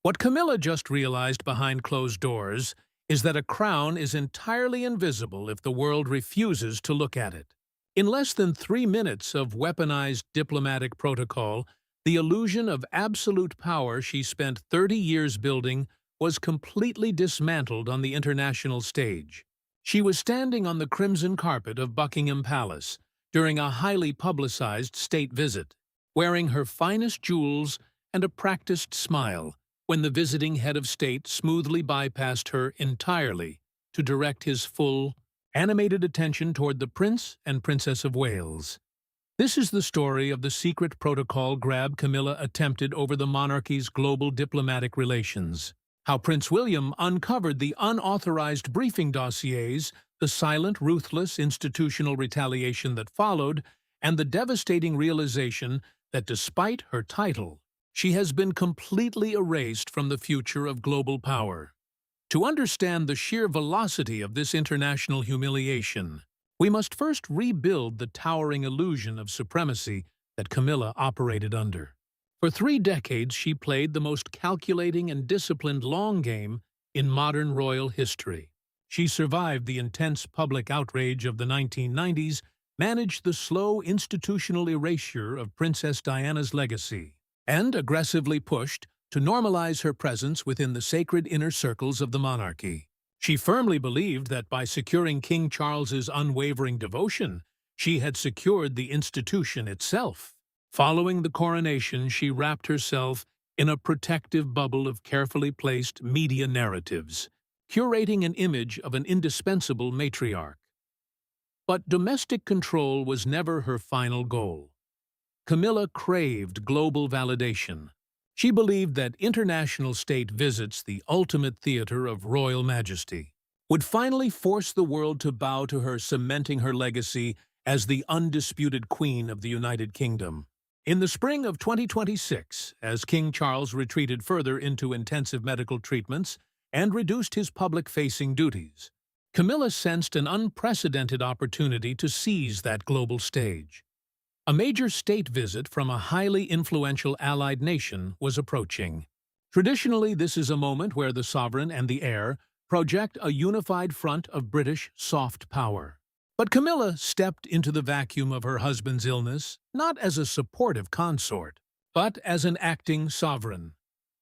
What Camilla just realized behind closed doors is that a crown is entirely invisible if the world refuses to look at it. In less than 3 minutes of weaponized diplomatic protocol, the illusion of absolute power she spent 30 years building was completely dismantled on the international stage. She was standing on the crimson carpet of Buckingham Palace during a highly publicized state visit, wearing her finest jewels and a practiced smile, when the visiting head of state smoothly bypassed her entirely to direct his full, animated attention toward the Prince and Princess of Wales. This is the story of the secret protocol grab Camilla attempted over the monarchy's global diplomatic relations. How Prince William uncovered the unauthorized briefing dossiers, the silent, ruthless institutional retaliation that followed, and the devastating realization that despite her title, she has been completely erased from the future of global power. To understand the sheer velocity of this international humiliation, we must first rebuild the towering illusion of supremacy that Camilla operated under. For 3 decades, she played the most calculating and disciplined long game in modern royal history. She survived the intense public outrage of the 1990s, managed the slow institutional erasure of Princess Diana's legacy, and aggressively pushed to normalize her presence within the sacred inner circles of the monarchy. She firmly believed that by securing King Charles's unwavering devotion, she had secured the institution itself. Following the coronation, she wrapped herself in a protective bubble of carefully placed media narratives, curating an image of an indispensable matriarch. But domestic control was never her final goal. Camilla craved global validation. She believed that international state visits, the ultimate theater of royal majesty, would finally force the world to bow to her, cementing her legacy as the undisputed Queen of the United Kingdom. In the spring of 2026, as King Charles retreated further into intensive medical treatments and reduced his public-facing duties, Camilla sensed an unprecedented opportunity to seize that global stage. A major state visit from a highly influential allied nation was approaching. Traditionally, this is a moment where the sovereign and the heir project a unified front of British soft power. But Camilla stepped into the vacuum of her husband's illness, not as a supportive consort, but as an acting sovereign.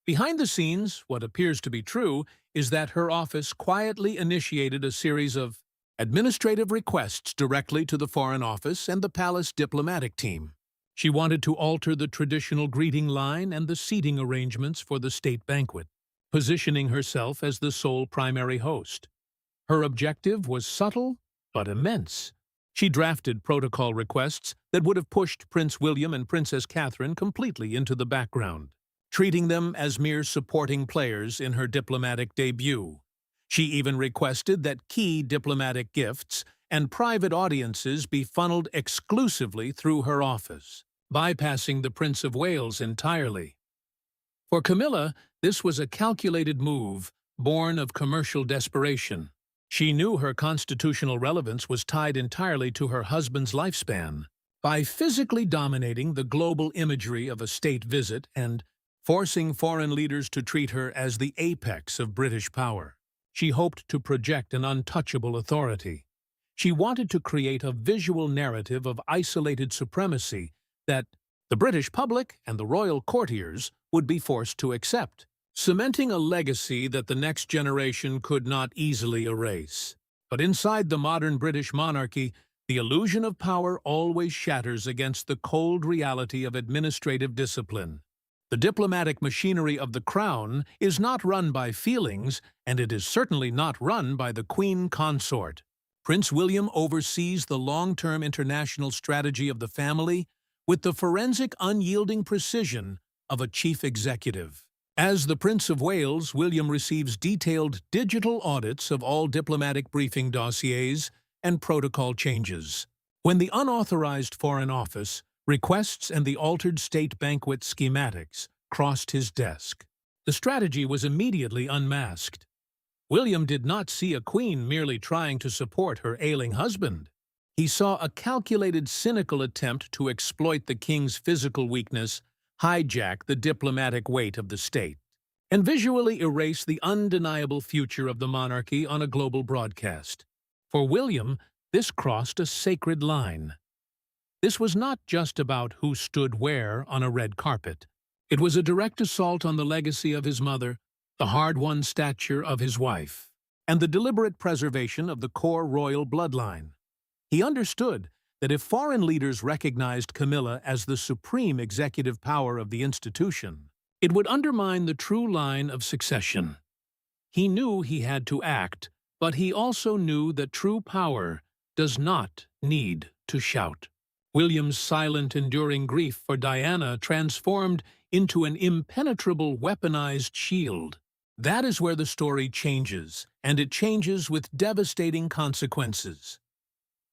Behind the scenes, what appears to be true is that her office quietly initiated a series of administrative requests directly to the Foreign Office and the Palace diplomatic team. She wanted to alter the traditional greeting line and the seating arrangements for the state banquet, positioning herself as the sole primary host. Her objective was subtle but immense. She drafted protocol requests that would have pushed Prince William and Princess Catherine completely into the background, treating them as mere supporting players in her diplomatic debut. She even requested that key diplomatic gifts and private audiences be funneled exclusively through her office, bypassing the Prince of Wales entirely. For Camilla, this was a calculated move, born of commercial desperation. She knew her constitutional relevance was tied entirely to her husband's lifespan. By physically dominating the global imagery of a state visit and forcing foreign leaders to treat her as the apex of British power, she hoped to project an untouchable authority. She wanted to create a visual narrative of isolated supremacy that the British public and the royal courtiers would be forced to accept, cementing a legacy that the next generation could not easily erase. But inside the modern British monarchy, the illusion of power always shatters against the cold reality of administrative discipline. The diplomatic machinery of the crown is not run by feelings, and it is certainly not run by the Queen Consort. Prince William oversees the long-term international strategy of the family with the forensic, unyielding precision of a chief executive. As the Prince of Wales, William receives detailed digital audits of all diplomatic briefing dossiers and protocol changes. When the unauthorized Foreign Office requests and the altered state banquet schematics crossed his desk, the strategy was immediately unmasked. William did not see a queen merely trying to support her ailing husband. He saw a calculated, cynical attempt to exploit the king's physical weakness, hijack the diplomatic weight of the state. and visually erase the undeniable future of the monarchy on a global broadcast. For William, this crossed a sacred line. This was not just about who stood where on a red carpet. It was a direct assault on the legacy of his mother, the hard-won stature of his wife, and the deliberate preservation of the core royal bloodline. He understood that if foreign leaders recognized Camilla as the supreme executive power of the institution, it would undermine the true line of succession. He knew he had to act, but he also knew that true power does not need to shout. William's silent, enduring grief for Diana transformed into an impenetrable weaponized shield. That is where the story changes, and it changes with devastating consequences.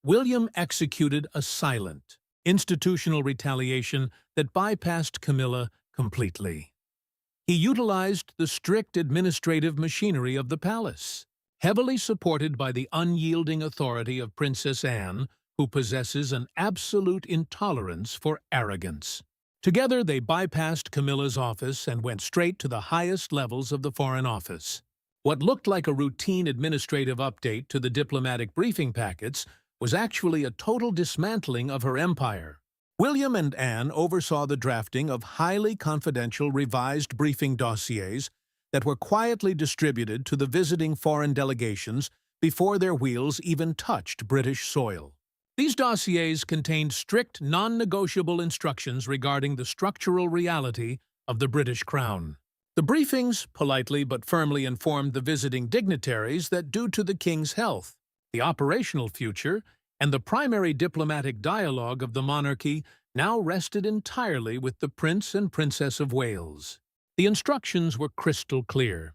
William executed a silent, institutional retaliation that bypassed Camilla completely. He utilized the strict administrative machinery of the palace, heavily supported by the unyielding authority of Princess Anne, who possesses an absolute intolerance for arrogance. Together, they bypassed Camilla's office and went straight to the highest levels of the Foreign Office. What looked like a routine administrative update to the diplomatic briefing packets was actually a total dismantling of her empire. William and Anne oversaw the drafting of highly confidential revised briefing dossiers that were quietly distributed to the visiting foreign delegations before their wheels even touched British soil. These dossiers contained strict, non-negotiable instructions regarding the structural reality of the British Crown. The briefings politely but firmly informed the visiting dignitaries that due to the king's health, the operational future, and the primary diplomatic dialogue of the monarchy now rested entirely with the Prince and Princess of Wales. The instructions were crystal clear.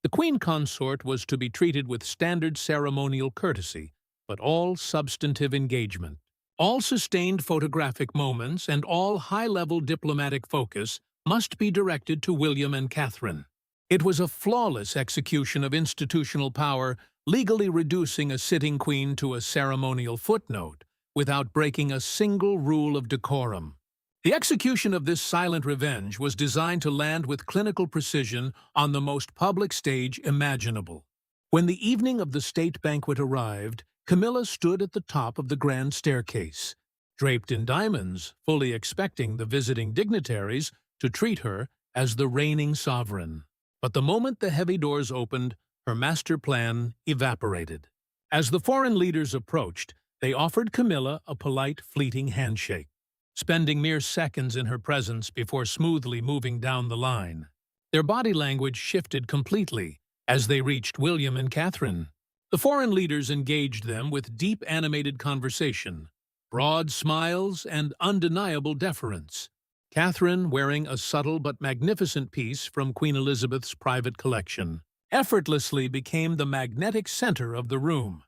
The Queen Consort was to be treated with standard ceremonial courtesy, but all substantive engagement, all sustained photographic moments, and all high-level diplomatic focus must be directed to William and Catherine. It was a flawless execution of institutional power, legally reducing a sitting queen to a ceremonial footnote without breaking a single rule of decorum. The execution of this silent revenge was designed to land with clinical precision on the most public stage imaginable. When the evening of the state banquet arrived, Camilla stood at the top of the grand staircase, draped in diamonds, fully expecting the visiting dignitaries to treat her as the reigning sovereign. But the moment the heavy doors opened, her master plan evaporated. As the foreign leaders approached, they offered Camilla a polite, fleeting handshake, spending mere seconds in her presence before smoothly moving down the line. Their body language shifted completely as they reached William and Catherine. The foreign leaders engaged them with deep animated conversation, broad smiles, and undeniable deference. Catherine, wearing a subtle but magnificent piece from Queen Elizabeth's private collection, effortlessly became the magnetic center of the room.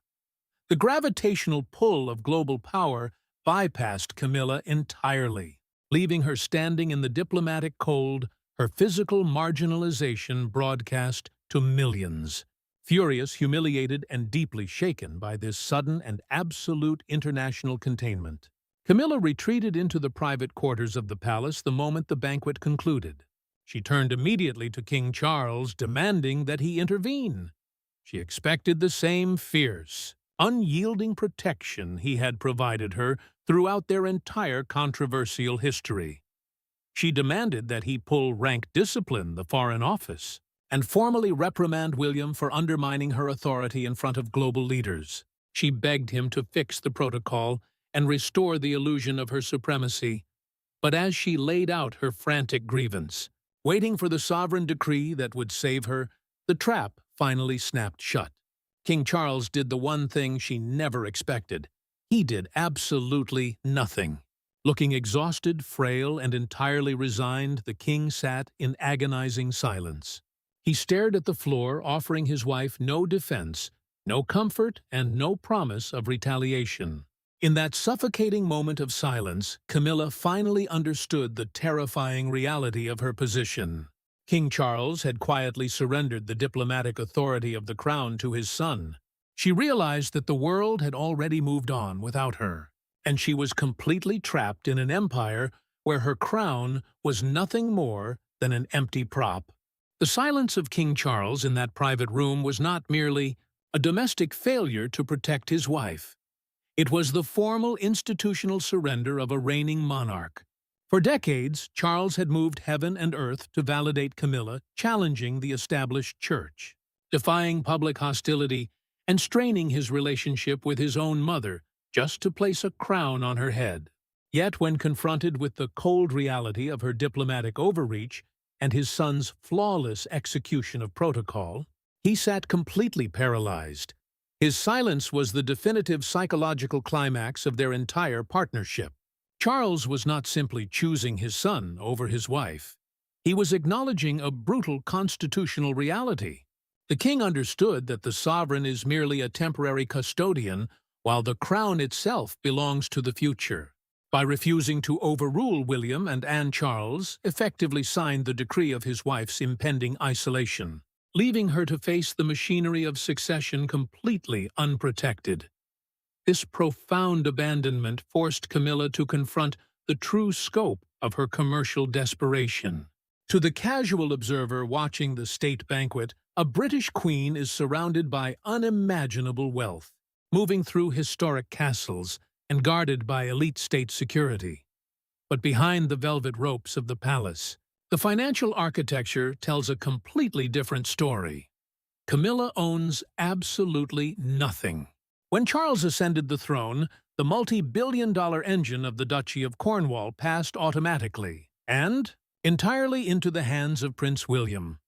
The gravitational pull of global power bypassed Camilla entirely, leaving her standing in the diplomatic cold, her physical marginalization broadcast to millions. Furious, humiliated, and deeply shaken by this sudden and absolute international containment, Camilla retreated into the private quarters of the palace the moment the banquet concluded. She turned immediately to King Charles, demanding that he intervene. She expected the same fierce, unyielding protection he had provided her throughout their entire controversial history. She demanded that he pull rank discipline the Foreign Office and formally reprimand William for undermining her authority in front of global leaders. She begged him to fix the protocol and restore the illusion of her supremacy. But as she laid out her frantic grievance, waiting for the sovereign decree that would save her, the trap finally snapped shut. King Charles did the one thing she never expected. He did absolutely nothing. Looking exhausted, frail, and entirely resigned, the king sat in agonizing silence. He stared at the floor, offering his wife no defense, no comfort, and no promise of retaliation. In that suffocating moment of silence, Camilla finally understood the terrifying reality of her position. King Charles had quietly surrendered the diplomatic authority of the crown to his son. She realized that the world had already moved on without her, and she was completely trapped in an empire where her crown was nothing more than an empty prop. The silence of King Charles in that private room was not merely a domestic failure to protect his wife. It was the formal institutional surrender of a reigning monarch. For decades, Charles had moved heaven and earth to validate Camilla, challenging the established church, defying public hostility, and straining his relationship with his own mother just to place a crown on her head. Yet when confronted with the cold reality of her diplomatic overreach and his son's flawless execution of protocol, he sat completely paralyzed. His silence was the definitive psychological climax of their entire partnership. Charles was not simply choosing his son over his wife. He was acknowledging a brutal constitutional reality. The king understood that the sovereign is merely a temporary custodian, while the crown itself belongs to the future. By refusing to overrule William and Anne, Charles effectively signed the decree of his wife's impending isolation, leaving her to face the machinery of succession completely unprotected. This profound abandonment forced Camilla to confront the true scope of her commercial desperation. To the casual observer watching the state banquet, a British queen is surrounded by unimaginable wealth, moving through historic castles and guarded by elite state security. But behind the velvet ropes of the palace, the financial architecture tells a completely different story. Camilla owns absolutely nothing. When Charles ascended the throne, the multi-billion-dollar engine of the Duchy of Cornwall passed automatically and entirely into the hands of Prince William.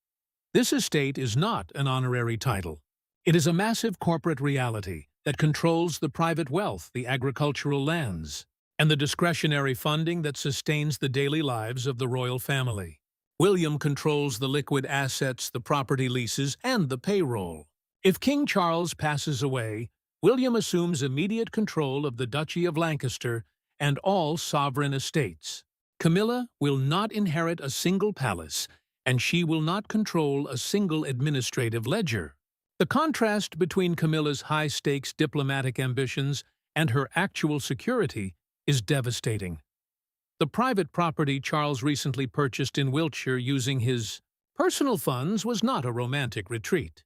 This estate is not an honorary title. It is a massive corporate reality that controls the private wealth, the agricultural lands, and the discretionary funding that sustains the daily lives of the royal family. William controls the liquid assets, the property leases, and the payroll. If King Charles passes away, William assumes immediate control of the Duchy of Lancaster and all sovereign estates. Camilla will not inherit a single palace, and she will not control a single administrative ledger. The contrast between Camilla's high-stakes diplomatic ambitions and her actual security is devastating. The private property Charles recently purchased in Wiltshire using his personal funds was not a romantic retreat.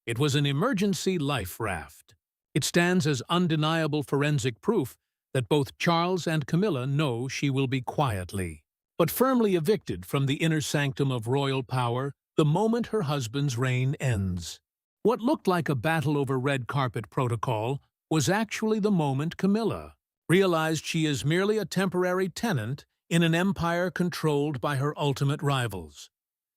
It was an emergency life raft. It stands as undeniable forensic proof that both Charles and Camilla know she will be quietly, but firmly evicted from the inner sanctum of royal power the moment her husband's reign ends. What looked like a battle over red carpet protocol was actually the moment Camilla realized she is merely a temporary tenant in an empire controlled by her ultimate rivals.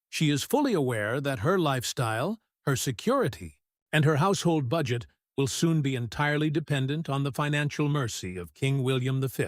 She is fully aware that her lifestyle, her security, and her household budget will soon be entirely dependent on the financial mercy of King William V.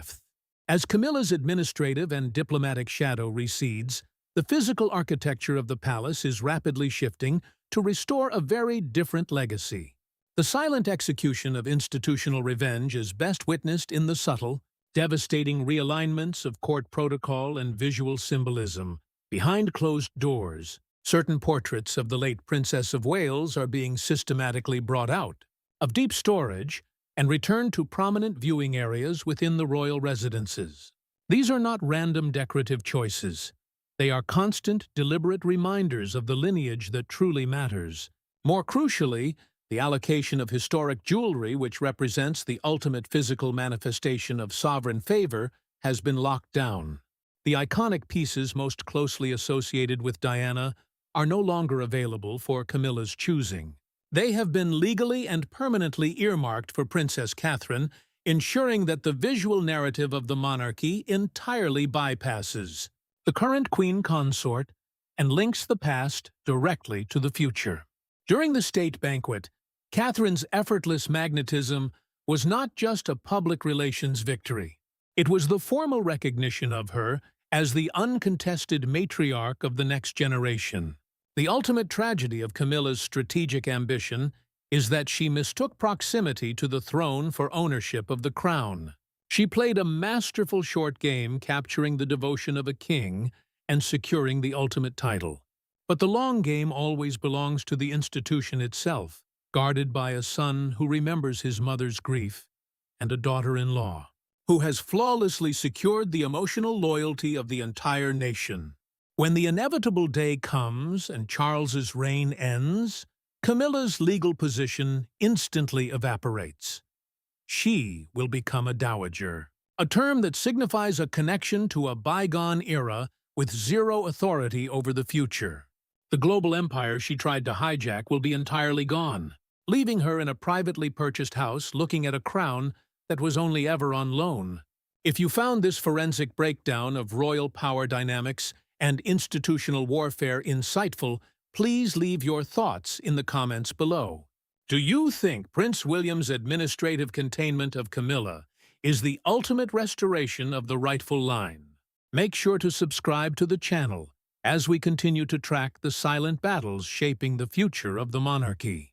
As Camilla's administrative and diplomatic shadow recedes, the physical architecture of the palace is rapidly shifting to restore a very different legacy. The silent execution of institutional revenge is best witnessed in the subtle, devastating realignments of court protocol and visual symbolism. Behind closed doors, certain portraits of the late Princess of Wales are being systematically brought out of deep storage and returned to prominent viewing areas within the royal residences. These are not random decorative choices. They are constant, deliberate reminders of the lineage that truly matters. More crucially, the allocation of historic jewelry, which represents the ultimate physical manifestation of sovereign favor, has been locked down. The iconic pieces most closely associated with Diana are no longer available for Camilla's choosing. They have been legally and permanently earmarked for Princess Catherine, ensuring that the visual narrative of the monarchy entirely bypasses the current Queen Consort and links the past directly to the future. During the state banquet, Catherine's effortless magnetism was not just a public relations victory. It was the formal recognition of her as the uncontested matriarch of the next generation. The ultimate tragedy of Camilla's strategic ambition is that she mistook proximity to the throne for ownership of the crown. She played a masterful short game, capturing the devotion of a king and securing the ultimate title. But the long game always belongs to the institution itself, guarded by a son who remembers his mother's grief and a daughter-in-law who has flawlessly secured the emotional loyalty of the entire nation. When the inevitable day comes and Charles's reign ends, Camilla's legal position instantly evaporates. She will become a dowager, a term that signifies a connection to a bygone era with zero authority over the future. The global empire she tried to hijack will be entirely gone, leaving her in a privately purchased house looking at a crown that was only ever on loan. If you found this forensic breakdown of royal power dynamics and institutional warfare insightful, please leave your thoughts in the comments below. Do you think Prince William's administrative containment of Camilla is the ultimate restoration of the rightful line? Make sure to subscribe to the channel as we continue to track the silent battles shaping the future of the monarchy.